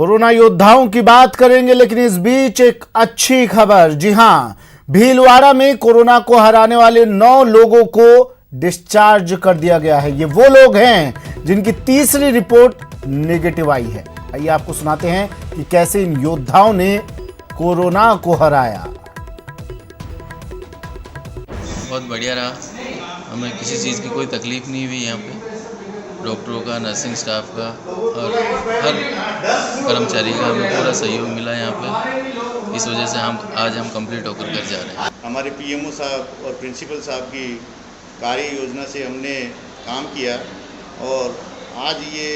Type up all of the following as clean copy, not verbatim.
Corona योद्धाओं की बात करेंगे, लेकिन इस बीच एक अच्छी खबर। जी हां, भीलवाड़ा में कोरोना को हराने वाले 9 लोगों को डिस्चार्ज कर दिया गया है। ये वो लोग हैं जिनकी तीसरी रिपोर्ट नेगेटिव आई है। आइए आपको सुनाते हैं कि कैसे इन योद्धाओं ने कोरोना को हराया। बहुत बढ़िया रहा, हमें किसी चीज़ की कोई तकलीफ नहीं हुई। यहाँ पे डॉक्टरों का, नर्सिंग स्टाफ का और हर कर्मचारी का हमें पूरा सहयोग मिला यहाँ पे। इस वजह से हम आज कंप्लीट होकर घर जा रहे हैं। हमारे पीएमओ साहब और प्रिंसिपल साहब की कार्य योजना से हमने काम किया और आज ये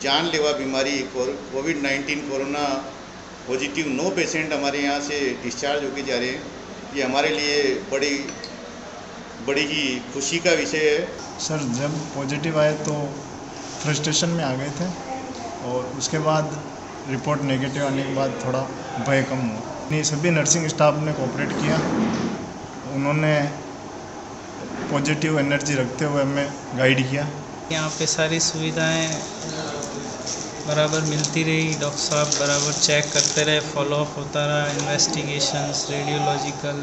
जानलेवा बीमारी कोविड-19 कोरोना पॉजिटिव 9 पेशेंट हमारे यहाँ से डिस्चार्ज होके जा रहे हैं। ये हमारे लिए बड़ी ही खुशी का विषय है। सर, जब पॉजिटिव आए तो फ्रस्ट्रेशन में आ गए थे और उसके बाद रिपोर्ट नेगेटिव आने के बाद थोड़ा भय कम हुआ। नहीं, सभी नर्सिंग स्टाफ ने कोऑपरेट किया। उन्होंने पॉजिटिव एनर्जी रखते हुए हमें गाइड किया। यहाँ पे सारी सुविधाएं बराबर मिलती रही, डॉक्टर साहब बराबर चेक करते रहे, फॉलोअप होता रहा, इन्वेस्टिगेशंस रेडियोलॉजिकल,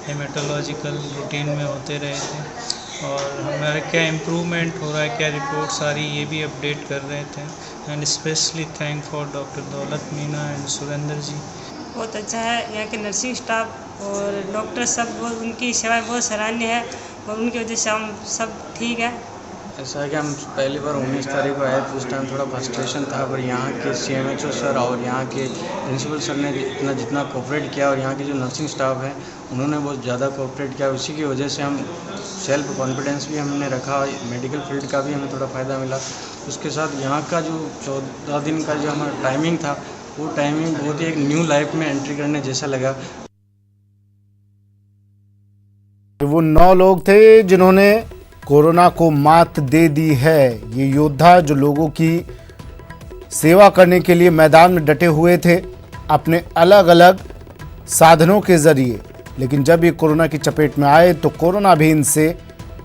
हेमेटोलॉजिकल रूटीन में होते रहे थे और हमारे क्या इम्प्रूवमेंट हो रहा है, क्या रिपोर्ट्स आ रही, ये भी अपडेट कर रहे थे। And specially thank for doctor दौलत मीना एंड सुरेंद्र जी। बहुत अच्छा है, यहाँ के नर्सिंग स्टाफ और डॉक्टर सब उनकी सेवाएं बहुत सराहनीय है और उनकी वजह से हम सब ठीक है। ऐसा है कि हम पहली बार 19 तारीख को आए तो उस टाइम थोड़ा फ्रस्ट्रेशन था, पर यहाँ के CMHO सर और यहाँ के प्रिंसिपल सर ने जितना कोऑपरेट किया और यहाँ के जो नर्सिंग स्टाफ है उन्होंने बहुत ज़्यादा कोऑपरेट किया। उसी की वजह से हम सेल्फ कॉन्फिडेंस भी हमने रखा, मेडिकल फील्ड का भी हमें थोड़ा फ़ायदा मिला। उसके साथ यहाँ का जो 14 दिन का जो हमारा टाइमिंग था, वो टाइमिंग बहुत ही एक न्यू लाइफ में एंट्री करने जैसा लगा। वो 9 लोग थे जिन्होंने कोरोना को मात दे दी है। ये योद्धा जो लोगों की सेवा करने के लिए मैदान में डटे हुए थे अपने अलग अलग साधनों के जरिए, लेकिन जब ये कोरोना की चपेट में आए तो कोरोना भी इनसे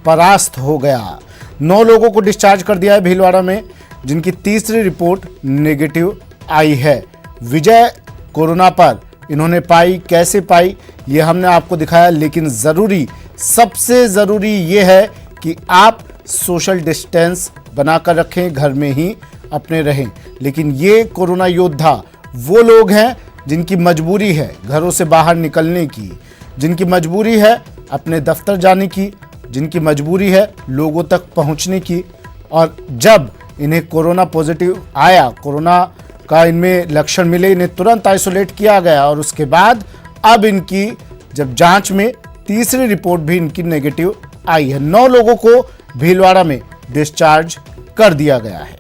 परास्त हो गया। 9 लोगों को डिस्चार्ज कर दिया है भीलवाड़ा में, जिनकी तीसरी रिपोर्ट नेगेटिव आई है। विजय कोरोना पर इन्होंने पाई, कैसे पाई ये हमने आपको दिखाया, लेकिन ज़रूरी, सबसे ज़रूरी ये है कि आप सोशल डिस्टेंस बनाकर रखें, घर में ही अपने रहें। लेकिन ये कोरोना योद्धा वो लोग हैं जिनकी मजबूरी है घरों से बाहर निकलने की, जिनकी मजबूरी है अपने दफ्तर जाने की, जिनकी मजबूरी है लोगों तक पहुंचने की। और जब इन्हें कोरोना पॉजिटिव आया, कोरोना का इनमें लक्षण मिले, इन्हें तुरंत आइसोलेट किया गया और उसके बाद अब इनकी जब जांच में तीसरी रिपोर्ट भी इनकी नेगेटिव आई है। 9 लोगों को भीलवाड़ा में डिस्चार्ज कर दिया गया है।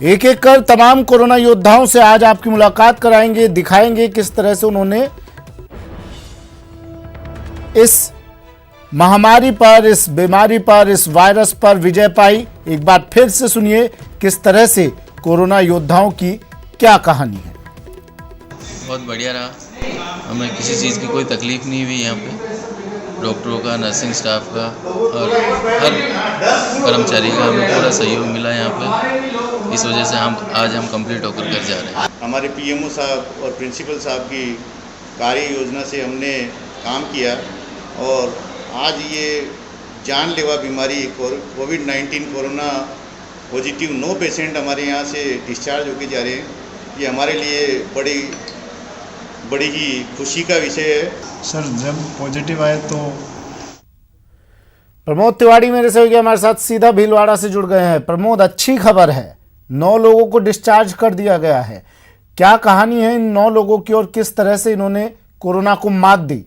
एक एक कर तमाम कोरोना योद्धाओं से आज आपकी मुलाकात कराएंगे, दिखाएंगे किस तरह से उन्होंने इस महामारी पर, इस बीमारी पर, इस वायरस पर विजय पाई। एक बार फिर से सुनिए किस तरह से कोरोना योद्धाओं की क्या कहानी है। बहुत बढ़िया रहा, हमें किसी चीज़ की कोई तकलीफ नहीं हुई। यहाँ पे डॉक्टरों का, नर्सिंग स्टाफ का और हर कर्मचारी का हमें पूरा सहयोग मिला यहाँ पे। इस वजह से हम आज कंप्लीट होकर घर जा रहे हैं। हमारे पीएमओ साहब और प्रिंसिपल साहब की कार्य योजना से हमने काम किया और आज ये जानलेवा बीमारी कोविड-19 कोरोना पॉजिटिव 9 पेशेंट हमारे यहाँ से डिस्चार्ज होके जा रहे हैं। ये हमारे लिए बड़ी ही खुशी का विषय है। सर, जब पॉजिटिव आए तो प्रमोद तिवारी मेरे सहयोगी हमारे साथ सीधा भीलवाड़ा से जुड़ गए हैं। प्रमोद, अच्छी खबर है, 9 लोगों को डिस्चार्ज कर दिया गया है। क्या कहानी है इन 9 लोगों की और किस तरह से इन्होंने कोरोना को मात दी?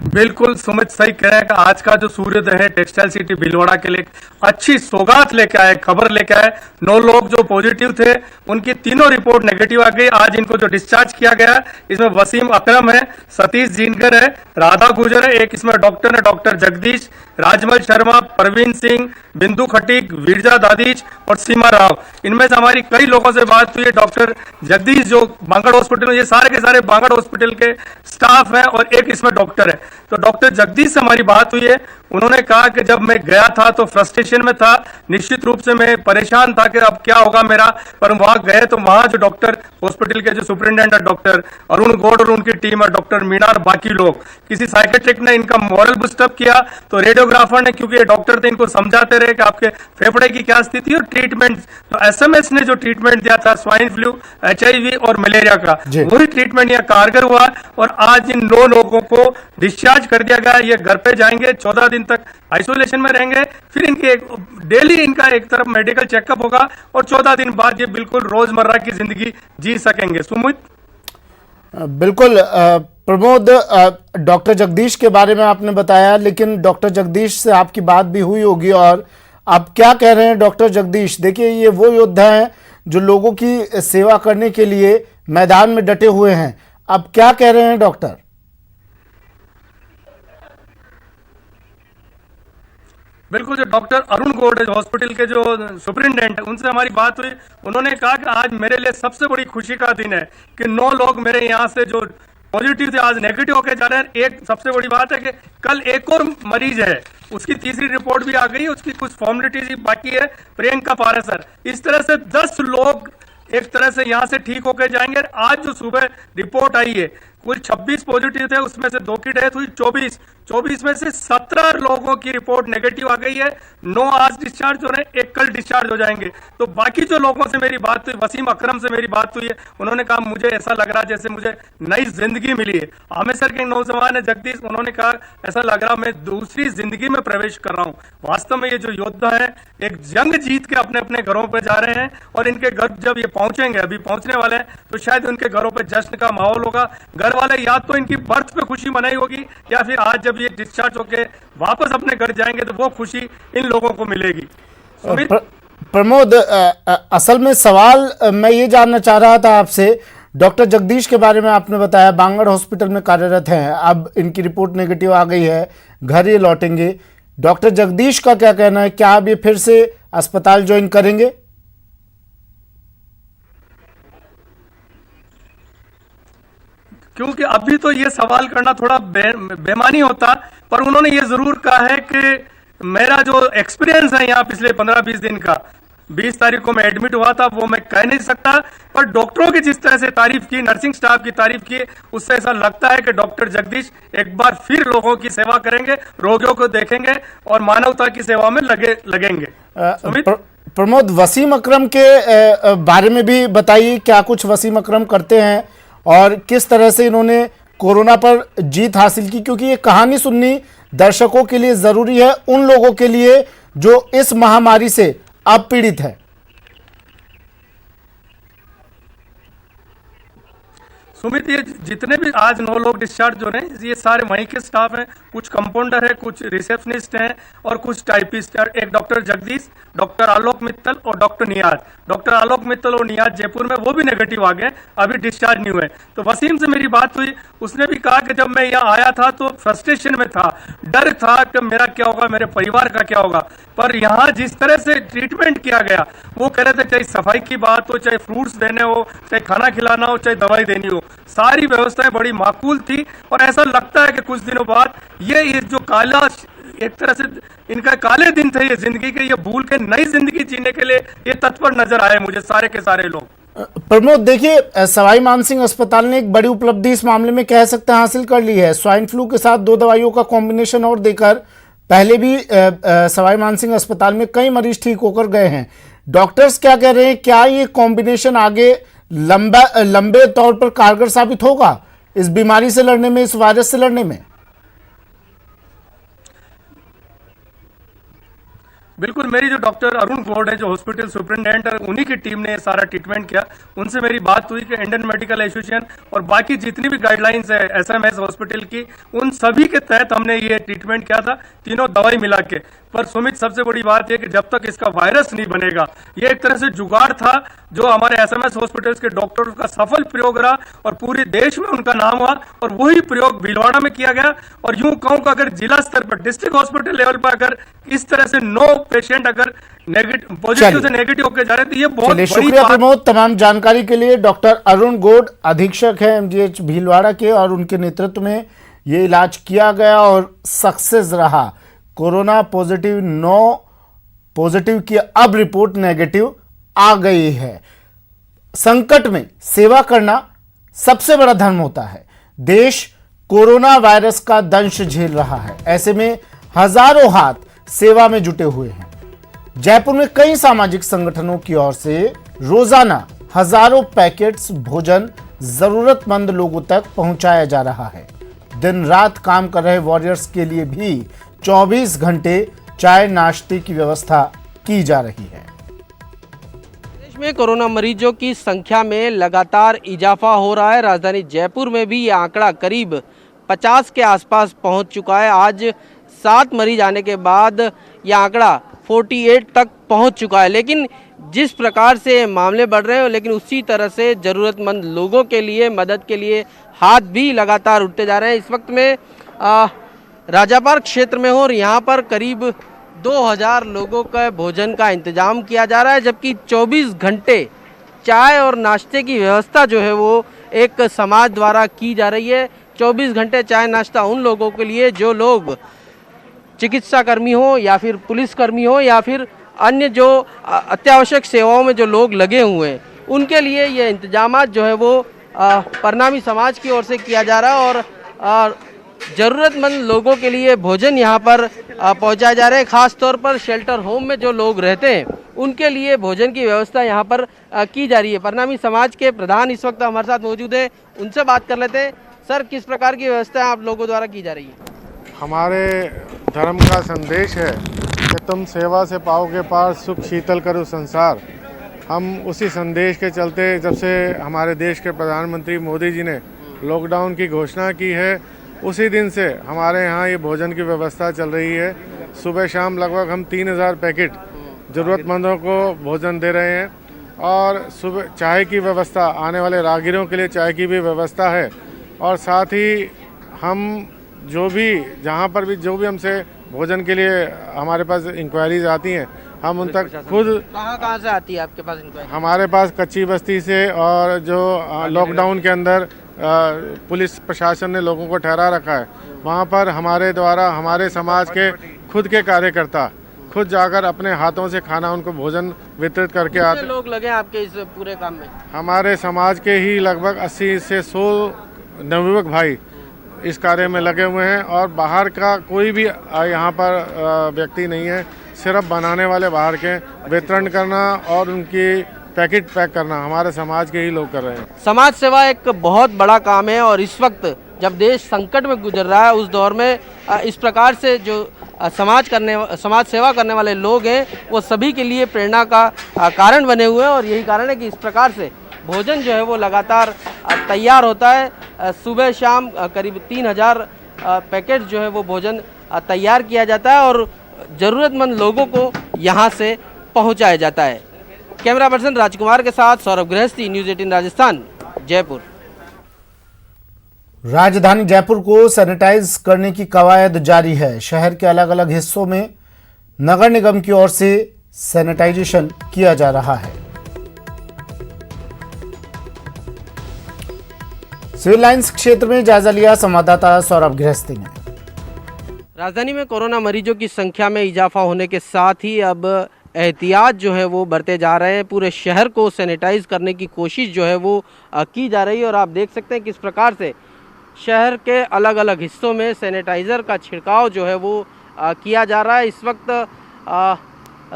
बिल्कुल सुमित सही कह रहे हैं कि आज का जो सूर्योदय है टेक्सटाइल सिटी भीलवाड़ा के लिए अच्छी सौगात लेके आए, खबर लेके आए। 9 लोग जो पॉजिटिव थे उनकी तीनों रिपोर्ट नेगेटिव आ गई। आज इनको जो डिस्चार्ज किया गया, इसमें वसीम अकरम है, सतीश जीनकर है, राधा गुजर है, एक इसमें डॉक्टर है डॉक्टर जगदीश, राजमल शर्मा, प्रवीण सिंह, बिंदु खटीक, वीरजा दादीज और सीमा राव। इनमें से हमारी कई लोगों से बात हुई है। डॉक्टर जगदीश जो बांगड़ हॉस्पिटल में, ये सारे के सारे बांगड़ हॉस्पिटल के स्टाफ है और एक इसमें डॉक्टर है। तो डॉक्टर जगदीश से हमारी बात हुई है, उन्होंने कहा कि जब मैं गया था तो फ्रस्ट्रेशन में था, निश्चित रूप से मैं परेशान था कि अब क्या होगा मेरा, पर वहां गए तो वहां जो डॉक्टर हॉस्पिटल के जो सुपरिटेंडेंट डॉक्टर अरुण गौड़ और उनकी टीम है, डॉक्टर मीना और बाकी लोग, किसी साइकेट्रिक ने इनका मॉरल बूस्टअप किया, तो रेडियोग्राफर ने, क्योंकि ये डॉक्टर थे, इनको समझाते रहे कि आपके फेफड़े की क्या स्थिति और ट्रीटमेंट। तो एसएमएस ने जो ट्रीटमेंट दिया था स्वाइन फ्लू, HIV और मलेरिया का, वही ट्रीटमेंट यहाँ कारगर हुआ और आज इन 9 लोगों को डिस्चार्ज कर दिया गया। ये घर पे जाएंगे, 14 दिन तक आइसोलेशन में रहेंगे, फिर इनके डेली इनका एक तरफ मेडिकल चेकअप होगा और 14 दिन बाद ये बिल्कुल रोजमर्रा की जिंदगी जी सकेंगे। सुमित, बिल्कुल प्रमोद, डॉक्टर जगदीश के बारे में आपने बताया, लेकिन डॉक्टर जगदीश से आपकी बात भी हुई होगी और आप क्या कह रहे हैं डॉक्टर जगदीश? देखिए, ये वो योद्धा हैं जो लोगों की सेवा करने के लिए मैदान में डटे हुए हैं। अब क्या कह रहे हैं डॉक्टर? बिल्कुल, जो डॉक्टर अरुण गौड़ है, जो हॉस्पिटल के जो सुपरिटेंडेंट है, उनसे हमारी बात हुई। उन्होंने कहा कि आज मेरे लिए सबसे बड़ी खुशी का दिन है कि 9 लोग मेरे यहाँ से जो पॉजिटिव थे आज नेगेटिव होके जा रहे हैं। एक सबसे बड़ी बात है कि कल एक और मरीज है, उसकी तीसरी रिपोर्ट भी आ गई, उसकी कुछ फॉर्मेलिटीज बाकी है, प्रियंका पारेसर। इस तरह से 10 लोग एक तरह से यहाँ से ठीक होकर जाएंगे। आज जो सुबह रिपोर्ट आई है, कुल 26 पॉजिटिव थे, उसमें से 2 की डेथ हुई, 24 में से 17 लोगों की रिपोर्ट नेगेटिव आ गई है। 9 आज डिस्चार्ज हो रहे हैं, 1 कल डिस्चार्ज हो जाएंगे। तो बाकी जो लोगों से मेरी बात हुई, वसीम अकरम से मेरी बात हुई है, उन्होंने कहा मुझे ऐसा लग रहा है जैसे मुझे नई जिंदगी मिली है। आमेसर के नौजवान है जगदीश, उन्होंने कहा ऐसा लग रहा मैं दूसरी जिंदगी में प्रवेश कर रहा हूँ। वास्तव में ये जो योद्धा है एक जंग जीत के अपने अपने घरों पर जा रहे हैं और इनके घर जब ये पहुंचेंगे, अभी पहुंचने वाले हैं, तो शायद उनके घरों पर जश्न का माहौल होगा। घर वाले या तो इनकी बर्थ पे खुशी मनाई होगी या फिर आज जब ये डिस्चार्ज होके वापस अपने घर जाएंगे तो वो खुशी इन लोगों को मिलेगी। प्रमोद, असल में सवाल मैं ये जानना चाह रहा था आपसे, डॉक्टर जगदीश के बारे में आपने बताया बांगड़ हॉस्पिटल में कार्यरत हैं, अब इनकी रिपोर्ट नेगेटिव आ गई है, घर ये लौटेंगे। डॉक्टर जगदीश का क्या कहना है, क्या अब ये फिर से अस्पताल ज्वाइन करेंगे? क्योंकि अभी तो ये सवाल करना थोड़ा बेमानी होता, पर उन्होंने ये जरूर कहा है कि मेरा जो एक्सपीरियंस है यहाँ पिछले 15-20 दिन का, 20 तारीख को मैं एडमिट हुआ था, वो मैं कह नहीं सकता, पर डॉक्टरों की जिस तरह से तारीफ की, नर्सिंग स्टाफ की तारीफ की, उससे ऐसा लगता है कि डॉक्टर जगदीश एक बार फिर लोगों की सेवा करेंगे, रोगियों को देखेंगे और मानवता की सेवा में लगेंगे। प्रमोद, वसीम अकरम के बारे में भी बताइए, क्या कुछ वसीम अकरम करते हैं और किस तरह से इन्होंने कोरोना पर जीत हासिल की, क्योंकि ये कहानी सुननी दर्शकों के लिए जरूरी है, उन लोगों के लिए जो इस महामारी से अब पीड़ित है। सुमित, ये जितने भी आज 9 लोग डिस्चार्ज हो रहे हैं, ये सारे वहीं के स्टाफ हैं, कुछ कंपाउंडर है, कुछ रिसेप्शनिस्ट हैं और कुछ टाइपिस्ट है। एक डॉक्टर जगदीश, डॉक्टर आलोक मित्तल और डॉक्टर नियाज। डॉक्टर आलोक मित्तल और नियाज जयपुर में, वो भी नेगेटिव आ गए, अभी डिस्चार्ज नहीं हुए। तो वसीम से मेरी बात हुई, उसने भी कहा कि जब मैं यहाँ आया था तो फ्रस्ट्रेशन में था, डर था कि मेरा क्या होगा, मेरे परिवार का क्या होगा, पर यहाँ जिस तरह से ट्रीटमेंट किया गया, वो कह रहे थे चाहे सफाई की बात हो, चाहे फ्रूट्स देने हो, चाहे खाना खिलाना हो, चाहे दवाई देनी हो, सारी व्यवस्थाएं बड़ी माकूल थी। और ऐसा लगता है कि कुछ दिनों बाद ये जो काला, एक तरह से इनका काले दिन थे ये जिंदगी के, ये भूल के नई जिंदगी जीने के लिए ये तत्पर नजर आए मुझे सारे के सारे लोग। प्रमोद, देखिए, सवाई मानसिंह अस्पताल ने एक बड़ी उपलब्धि इस मामले में कह सकते हैं हासिल कर ली है। स्वाइन फ्लू के साथ 2 दवाइयों का कॉम्बिनेशन और देकर पहले भी सवाई मानसिंह अस्पताल में कई मरीज ठीक होकर गए हैं। डॉक्टर्स क्या कह रहे हैं, क्या ये कॉम्बिनेशन आगे लंबे तौर पर कारगर साबित होगा इस बीमारी से लड़ने में, इस वायरस से लड़ने में? बिल्कुल, मेरी जो डॉक्टर अरुण गौड़ है, जो हॉस्पिटल सुपरिटेंडेंट है, उन्हीं की टीम ने सारा ट्रीटमेंट किया। उनसे मेरी बात हुई कि इंडियन मेडिकल एसोसिएशन और बाकी जितनी भी गाइडलाइंस है एसएमएस हॉस्पिटल की, उन सभी के तहत हमने ये ट्रीटमेंट किया था, तीनों दवाई मिला के। पर सुमित, सबसे बड़ी बात है कि जब तक इसका वायरस नहीं बनेगा, ये एक तरह से जुगाड़ था जो हमारे एसएमएस हॉस्पिटल्स के डॉक्टरों का सफल प्रयोग रहा और पूरे देश में उनका नाम हुआ, और वही प्रयोग भीलवाड़ा में किया गया। और यूं कहूं कि अगर जिला स्तर पर, डिस्ट्रिक्ट हॉस्पिटल लेवल पर अगर इस तरह से 9 पेशेंट अगर नेगेटिव पॉजिटिव से नेगेटिव होकर जा रहे थे। ये बहुत चलिए, बड़ी शुक्रिया बात। प्रमोद। तमाम जानकारी के लिए डॉक्टर अरुण गोड अधीक्षक हैं एमजीएच भीलवाड़ा के, और उनके नेतृत्व में ये इलाज किया गया और सक्सेस रहा। कोरोना पॉजिटिव 9 पॉजिटिव की अब रिपोर्ट नेगेटिव आ गई है। संकट में सेवा करना सबसे बड़ा धर्म होता है। देश कोरोना वायरस का दंश झेल रहा है, ऐसे में हजारों हाथ सेवा में जुटे हुए हैं। जयपुर में कई सामाजिक संगठनों की ओर से रोजाना हजारों पैकेट्स भोजन जरूरतमंद लोगों तक पहुंचाया जा रहा है। दिन रात काम कर रहे वॉरियर्स के लिए भी 24 घंटे चाय नाश्ते की व्यवस्था की जा रही है। देश में कोरोना मरीजों की संख्या में लगातार इजाफा हो रहा है। राजधानी जयपुर में भी ये आंकड़ा करीब 50 के आसपास पहुंच चुका है। आज 7 मरीज आने के बाद ये आंकड़ा 48 तक पहुंच चुका है। लेकिन जिस प्रकार से मामले बढ़ रहे हैं, लेकिन उसी तरह से ज़रूरतमंद लोगों के लिए मदद के लिए हाथ भी लगातार उठते जा रहे हैं। इस वक्त में राजापार क्षेत्र में हो और यहाँ पर करीब 2000 लोगों का भोजन का इंतजाम किया जा रहा है, जबकि 24 घंटे चाय और नाश्ते की व्यवस्था जो है वो एक समाज द्वारा की जा रही है। 24 घंटे चाय नाश्ता उन लोगों के लिए जो लोग चिकित्सा कर्मी हो या फिर पुलिस कर्मी हो या फिर अन्य जो अत्यावश्यक सेवाओं में जो लोग लगे हुए हैं, उनके लिए ये इंतजामात जो है वो परिणामी समाज की ओर से किया जा रहा है और ज़रूरतमंद लोगों के लिए भोजन यहाँ पर पहुँचाया जा रहा है। ख़ास तौर पर शेल्टर होम में जो लोग रहते हैं उनके लिए भोजन की व्यवस्था यहाँ पर की जा रही है। परिणामी समाज के प्रधान इस वक्त हमारे साथ मौजूद है, उनसे बात कर लेते हैं। सर, किस प्रकार की व्यवस्था आप लोगों द्वारा की जा रही है? हमारे धर्म का संदेश है कि तुम सेवा से पाओगे पार, सुख शीतल करो संसार। हम उसी संदेश के चलते जब से हमारे देश के प्रधानमंत्री मोदी जी ने लॉकडाउन की घोषणा की है, उसी दिन से हमारे यहाँ ये भोजन की व्यवस्था चल रही है। सुबह शाम लगभग हम 3000 पैकेट ज़रूरतमंदों को भोजन दे रहे हैं और सुबह चाय की व्यवस्था, आने वाले राहगीरों के लिए चाय की भी व्यवस्था है। और साथ ही हम जो भी जहाँ पर भी जो भी हमसे भोजन के लिए हमारे पास इंक्वायरीज आती हैं, हम उन तक खुद कहाँ से आती है आपके पास इंक्वायरी? हमारे पास कच्ची बस्ती से, और जो लॉकडाउन के अंदर पुलिस प्रशासन ने लोगों को ठहरा रखा है, वहाँ पर हमारे द्वारा हमारे समाज के खुद के कार्यकर्ता खुद जाकर अपने हाथों से खाना उनको भोजन वितरित करके आते हैं। लोग लगे आपके इस पूरे काम में? हमारे समाज के ही लगभग 80 से 100 नवयुवक भाई इस कार्य में लगे हुए हैं और बाहर का कोई भी यहाँ पर व्यक्ति नहीं है। सिर्फ बनाने वाले बाहर के, वितरण करना और उनकी पैकेट पैक करना हमारे समाज के ही लोग कर रहे हैं। समाज सेवा एक बहुत बड़ा काम है और इस वक्त जब देश संकट में गुजर रहा है, उस दौर में इस प्रकार से जो समाज सेवा करने वाले लोग हैं वो सभी के लिए प्रेरणा का कारण बने हुए हैं। और यही कारण है कि इस प्रकार से भोजन जो है वो लगातार तैयार होता है। सुबह शाम करीब 3000 पैकेट जो है वो भोजन तैयार किया जाता है और ज़रूरतमंद लोगों को यहाँ से पहुँचाया जाता है। कैमरा पर्सन राजकुमार के साथ सौरभ गृहस्थी, न्यूज़ 18 राजस्थान, जयपुर। राजधानी जयपुर को सैनिटाइज करने की कवायद जारी है। शहर के अलग अलग हिस्सों में नगर निगम की ओर से सैनिटाइजेशन किया जा रहा है। सिविल लाइंस क्षेत्र में जायजा लिया संवाददाता सौरभ गृहस्थी ने। राजधानी में कोरोना मरीजों की संख्या में इजाफा होने के साथ ही अब एहतियात जो है वो बढ़ते जा रहे हैं। पूरे शहर को सैनिटाइज करने की कोशिश जो है वो की जा रही है और आप देख सकते हैं किस प्रकार से शहर के अलग अलग हिस्सों में सैनिटाइज़र का छिड़काव जो है वो किया जा रहा है। इस वक्त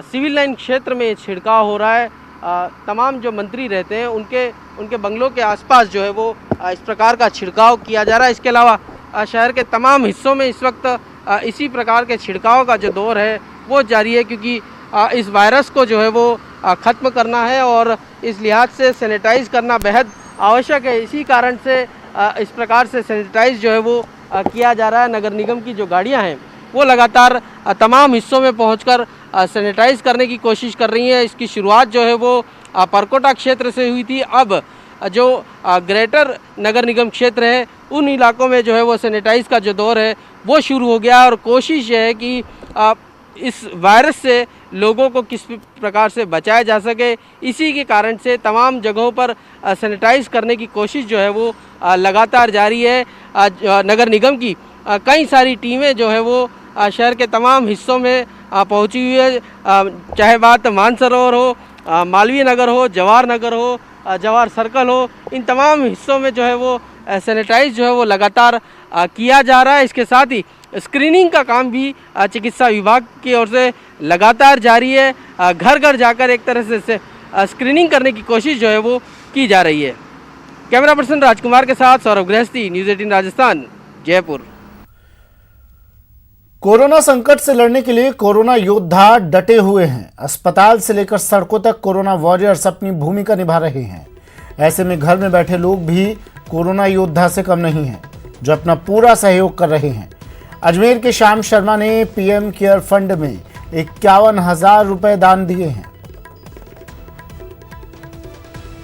सिविल लाइन क्षेत्र में छिड़काव हो रहा है। तमाम जो मंत्री रहते हैं उनके बंगलों के आसपास जो है वो इस प्रकार का छिड़काव किया जा रहा है। इसके अलावा शहर के तमाम हिस्सों में इस वक्त इसी प्रकार के छिड़काव का जो दौर है वो जारी है, क्योंकि इस वायरस को जो है वो ख़त्म करना है और इस लिहाज से सैनिटाइज करना बेहद आवश्यक है। इसी कारण से इस प्रकार से सैनिटाइज जो है वो किया जा रहा है। नगर निगम की जो गाड़ियां हैं वो लगातार तमाम हिस्सों में पहुंचकर सैनिटाइज करने की कोशिश कर रही हैं। इसकी शुरुआत जो है वो परकोटा क्षेत्र से हुई थी। अब जो ग्रेटर नगर निगम क्षेत्र है उन इलाकों में जो है वो सैनिटाइज का जो दौर है वो शुरू हो गया और कोशिश ये है कि इस वायरस से लोगों को किस प्रकार से बचाया जा सके, इसी के कारण से तमाम जगहों पर सैनिटाइज करने की कोशिश जो है वो लगातार जारी है। नगर निगम की कई सारी टीमें जो है वो शहर के तमाम हिस्सों में पहुंची हुई है, चाहे बात मानसरोवर हो, मालवीय नगर हो, जवाहर नगर हो, जवाहर सर्कल हो, इन तमाम हिस्सों में जो है वो सैनिटाइज जो है वो लगातार किया जा रहा है। इसके साथ ही स्क्रीनिंग का काम भी चिकित्सा विभाग की ओर से लगातार जारी है। घर घर जाकर एक तरह से स्क्रीनिंग करने की कोशिश जो है वो की जा रही है। कैमरा पर्सन राजकुमार के साथ सौरभ गृहस्थी, न्यूज़ 18 राजस्थान, जयपुर। कोरोना संकट से लड़ने के लिए कोरोना योद्धा डटे हुए हैं। अस्पताल से लेकर सड़कों तक कोरोना वॉरियर्स अपनी भूमिका निभा रहे हैं। ऐसे में घर में बैठे लोग भी कोरोना योद्धा से कम नहीं हैं, जो अपना पूरा सहयोग कर रहे हैं। अजमेर के श्याम शर्मा ने पीएम केयर फंड में 51,000 रुपए दान दिए हैं।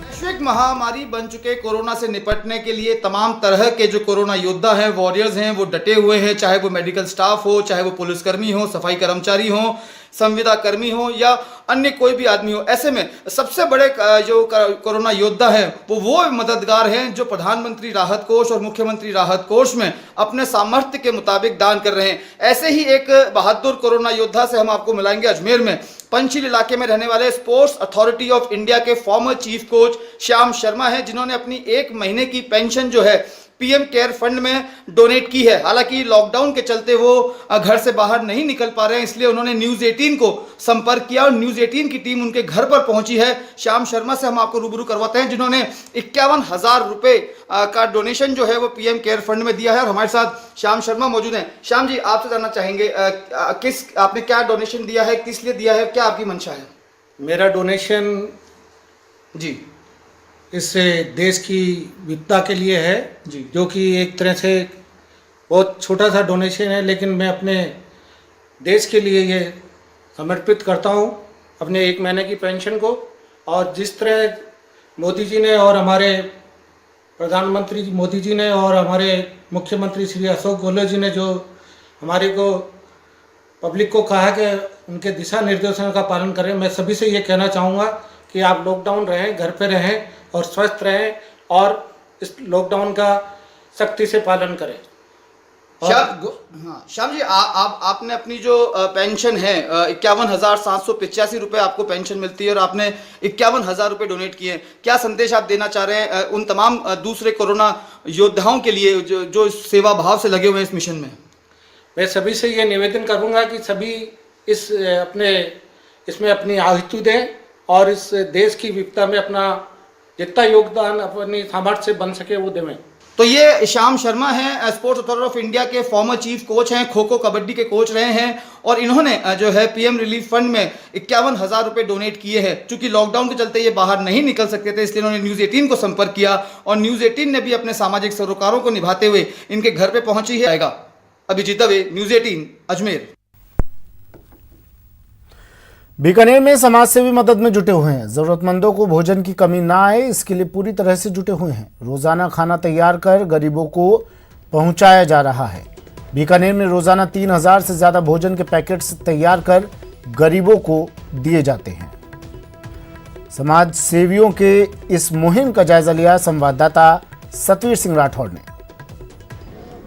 वैश्विक महामारी बन चुके कोरोना से निपटने के लिए तमाम तरह के जो कोरोना योद्धा हैं, वॉरियर्स हैं, वो डटे हुए हैं। चाहे वो मेडिकल स्टाफ हो, चाहे वो पुलिसकर्मी हो, सफाई कर्मचारी हो, संविदा कर्मी हो या अन्य कोई भी आदमी हो। ऐसे में सबसे बड़े जो कोरोना योद्धा हैं वो मददगार हैं जो प्रधानमंत्री राहत कोष और मुख्यमंत्री राहत कोष में अपने सामर्थ्य के मुताबिक दान कर रहे हैं। ऐसे ही एक बहादुर कोरोना योद्धा से हम आपको मिलाएंगे। अजमेर में पंचशील इलाके में रहने वाले स्पोर्ट्स अथॉरिटी ऑफ इंडिया के former chief coach Shyam Sharma हैं, जिन्होंने अपनी 1 महीने की पेंशन जो है पीएम केयर फंड में डोनेट की है। हालांकि लॉकडाउन के चलते वो घर से बाहर नहीं निकल पा रहे हैं, इसलिए उन्होंने न्यूज़ 18 को संपर्क किया और न्यूज़ 18 की टीम उनके घर पर पहुंची है। श्याम शर्मा से हम आपको रूबरू करवाते हैं, जिन्होंने 51,000 रुपए का डोनेशन जो है वो पीएम केयर फंड में दिया है। और हमारे साथ श्याम शर्मा मौजूद हैं। श्याम जी, आपसे जानना चाहेंगे आपने क्या डोनेशन दिया है, किस लिए दिया है, क्या आपकी मंशा है? मेरा डोनेशन जी इस देश की विपदा के लिए है जी, जो कि एक तरह से बहुत छोटा सा डोनेशन है, लेकिन मैं अपने देश के लिए ये समर्पित करता हूँ, अपने 1 महीने की पेंशन को। और जिस तरह मोदी जी ने और हमारे प्रधानमंत्री मोदी जी ने और हमारे मुख्यमंत्री श्री अशोक गहलोत जी ने जो हमारे को पब्लिक को कहा कि उनके दिशा निर्देशों का पालन करें, मैं सभी से ये कहना चाहूँगा कि आप लॉकडाउन रहें, घर पे रहें और स्वस्थ रहें और इस लॉकडाउन का सख्ती से पालन करें। श्याम जी, आपने अपनी जो पेंशन है 51,785 रुपये आपको पेंशन मिलती है और आपने 51,000 रुपये डोनेट किए हैं। क्या संदेश आप देना चाह रहे हैं उन तमाम दूसरे कोरोना योद्धाओं के लिए जो सेवा भाव से लगे हुए हैं इस मिशन में? मैं सभी से ये निवेदन करूँगा कि सभी इसमें अपनी आहुति दें और इस देश की विपदा में अपना जितना योगदान अपनी सामर्थ्य से बन सके वो देवें। तो ये श्याम शर्मा हैं, स्पोर्ट्स अथॉरिटी ऑफ इंडिया के फॉर्मर चीफ कोच हैं, खो खो कबड्डी के कोच रहे हैं और इन्होंने जो है पीएम रिलीफ फंड में 51,000 रुपये डोनेट किए हैं। चूंकि लॉकडाउन के चलते ये बाहर नहीं निकल सकते थे, इसलिए इन्होंने न्यूज़ 18 को संपर्क किया और न्यूज़ 18 ने भी अपने सामाजिक सरोकारों को निभाते हुए इनके घर पर पहुंची है। अभिजीत दवे, न्यूज़ 18 अजमेर। बीकानेर में समाज सेवी मदद में जुटे हुए हैं। जरूरतमंदों को भोजन की कमी ना आए, इसके लिए पूरी तरह से जुटे हुए हैं। रोजाना खाना तैयार कर गरीबों को पहुंचाया जा रहा है। बीकानेर में रोजाना 3,000 से ज्यादा भोजन के पैकेट्स तैयार कर गरीबों को दिए जाते हैं। समाज सेवियों के इस मुहिम का जायजा लिया संवाददाता सतवीर सिंह राठौड़ ने।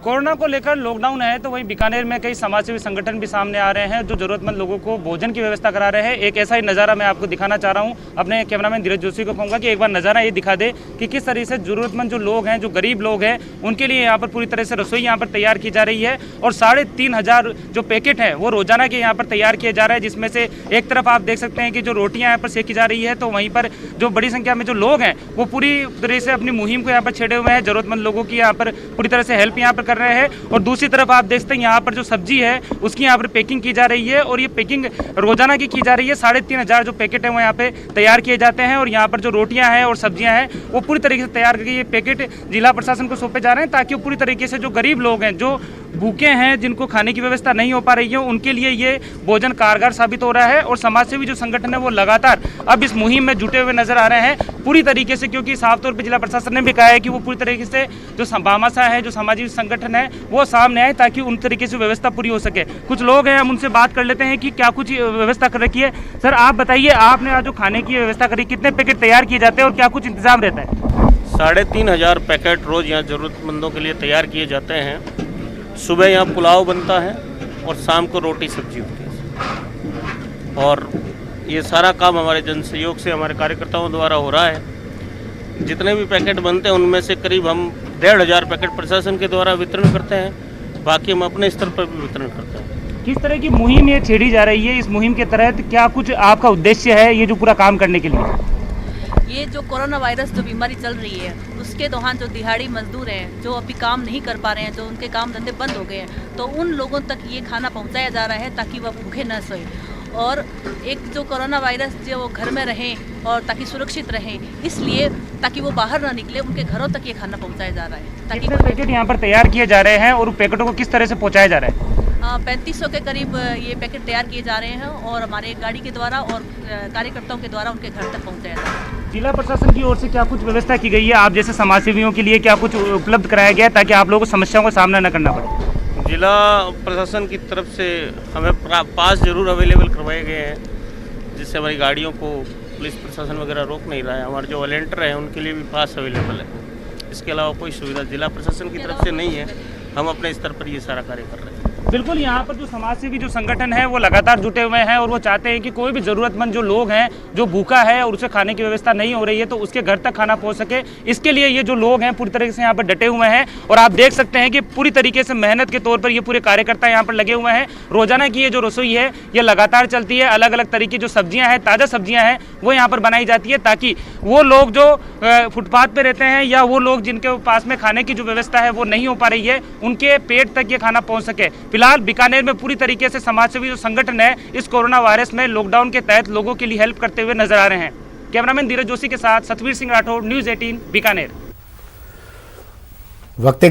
कोरोना को लेकर लॉकडाउन है तो वहीं बीकानेर में कई समाजसेवी संगठन भी सामने आ रहे हैं जो जरूरतमंद लोगों को भोजन की व्यवस्था करा रहे हैं। एक ऐसा ही नज़ारा मैं आपको दिखाना चाह रहा हूं। अपने कैमरामैन धीरज जोशी को कहूँगा कि एक बार नज़ारा ये दिखा दे कि किस तरह से जरूरतमंद जो लोग हैं, जो गरीब लोग हैं, उनके लिए यहाँ पर पूरी तरह से रसोई यहाँ पर तैयार की जा रही है और 3,500 जो पैकेट हैं वो रोजाना के यहाँ पर तैयार किए जा रहे हैं, जिसमें से एक तरफ आप देख सकते हैं कि जो रोटियाँ यहाँ पर सेकी जा रही है, तो वहीं पर जो बड़ी संख्या में जो लोग हैं वो पूरी तरह से अपनी मुहिम को यहाँ पर छेड़े हुए हैं। जरूरतमंद लोगों की यहाँ पर पूरी तरह से हेल्प यहाँ पर कर रहे हैं और दूसरी तरफ आप देख सकते हैं यहाँ पर जो सब्जी है उसकी यहाँ पर पैकिंग की जा रही है और ये पैकिंग रोजाना की जा रही है। 3,500 जो पैकेट है वो यहाँ पे तैयार किए जाते हैं और यहाँ पर जो रोटियाँ हैं और सब्जियाँ हैं वो पूरी तरीके से तैयार करके ये पैकेट जिला प्रशासन को सौंपे जा रहे हैं ताकि वो पूरी तरीके से जो गरीब लोग हैं, जो भूखे हैं, जिनको खाने की व्यवस्था नहीं हो पा रही है, उनके लिए ये भोजन कारगर साबित हो रहा है। और समाज सेवी जो संगठन है वो लगातार अब इस मुहिम में जुटे हुए नजर आ रहे हैं पूरी तरीके से, क्योंकि साफ तौर पर जिला प्रशासन ने भी कहा है कि वो पूरी तरीके से जो भामाशाह है, जो सामाजिक संगठन है, वो सामने आए ताकि उन तरीके से व्यवस्था पूरी हो सके। कुछ लोग हैं, हम उनसे बात कर लेते हैं कि क्या कुछ व्यवस्था कर रखी है। सर आप बताइए, आपने आज जो खाने की व्यवस्था करी, कितने पैकेट तैयार किए जाते हैं और क्या कुछ इंतजाम रहता है? 3,500 पैकेट रोज़ यहाँ ज़रूरतमंदों के लिए तैयार किए जाते हैं। सुबह यहाँ पुलाव बनता है और शाम को रोटी सब्जी होती है। और ये सारा काम हमारे जन सहयोग से, हमारे कार्यकर्ताओं द्वारा हो रहा है। जितने भी पैकेट बनते हैं उनमें से करीब हम 1,500 पैकेट प्रशासन के द्वारा वितरण करते हैं, बाकी हम अपने स्तर पर भी वितरण करते हैं। किस तरह की मुहिम ये छेड़ी जा रही है? इस मुहिम के तहत क्या कुछ आपका उद्देश्य है ये जो पूरा काम करने के लिए? ये जो कोरोना वायरस जो बीमारी चल रही है उसके दौरान जो दिहाड़ी मजदूर हैं, जो अभी काम नहीं कर पा रहे हैं, जो उनके काम धंधे बंद हो गए हैं, तो उन लोगों तक ये खाना पहुंचाया जा रहा है ताकि वह भूखे न सोए। और एक जो कोरोना वायरस जो वो घर में रहें और ताकि सुरक्षित रहें, इसलिए ताकि वो बाहर ना निकले, उनके घरों तक ये खाना पहुंचाया जा रहा है। ताकि पैकेट यहाँ पर तैयार किए जा रहे हैं और पैकेटों को किस तरह से पहुँचाया जा रहा है? 3500 के करीब ये पैकेट तैयार किए जा रहे हैं और हमारे गाड़ी के द्वारा और कार्यकर्ताओं के द्वारा उनके घर तक पहुँचाया जा रहा है। जिला प्रशासन की ओर से क्या कुछ व्यवस्था की गई है? आप जैसे समाज सेवियों के लिए क्या कुछ उपलब्ध कराया गया है ताकि आप लोगों को समस्याओं का सामना न करना पड़े? जिला प्रशासन की तरफ से हमें पास जरूर अवेलेबल करवाए गए हैं, जिससे हमारी गाड़ियों को पुलिस प्रशासन वगैरह रोक नहीं रहा है। हमारे जो वॉलंटियर हैं उनके लिए भी पास अवेलेबल है। इसके अलावा कोई सुविधा जिला प्रशासन की तरफ से नहीं है। हम अपने स्तर पर ये सारा कार्य कर रहे हैं। बिल्कुल, यहाँ पर जो समाज सेवी जो संगठन है वो लगातार जुटे हुए हैं और वो चाहते हैं कि कोई भी ज़रूरतमंद जो लोग हैं, जो भूखा है और उसे खाने की व्यवस्था नहीं हो रही है, तो उसके घर तक खाना पहुँच सके। इसके लिए ये जो लोग हैं पूरी तरीके से यहाँ पर डटे हुए हैं और आप देख सकते हैं कि पूरी तरीके से मेहनत के तौर पर ये पूरे कार्यकर्ता यहाँ पर लगे हुए हैं। रोजाना की ये जो रसोई है ये लगातार चलती है। अलग अलग तरीके जो सब्जियाँ हैं, ताज़ा सब्जियाँ हैं, वो यहाँ पर बनाई जाती है ताकि वो लोग जो फुटपाथ पर रहते हैं या वो लोग जिनके पास में खाने की जो व्यवस्था है वो नहीं हो पा रही है, उनके पेट तक ये खाना पहुँच सके। फिलहाल बीकानेर में पूरी तरीके से समाज सेवी जो संगठन है इस कोरोना वायरस में लॉकडाउन के तहत लोगों के लिए हेल्प करते हुए नजर आ रहे हैं। कैमरामैन धीरज जोशी के साथ सतवीर सिंह राठौड़, न्यूज़ 18 बीकानेर। वक्त एक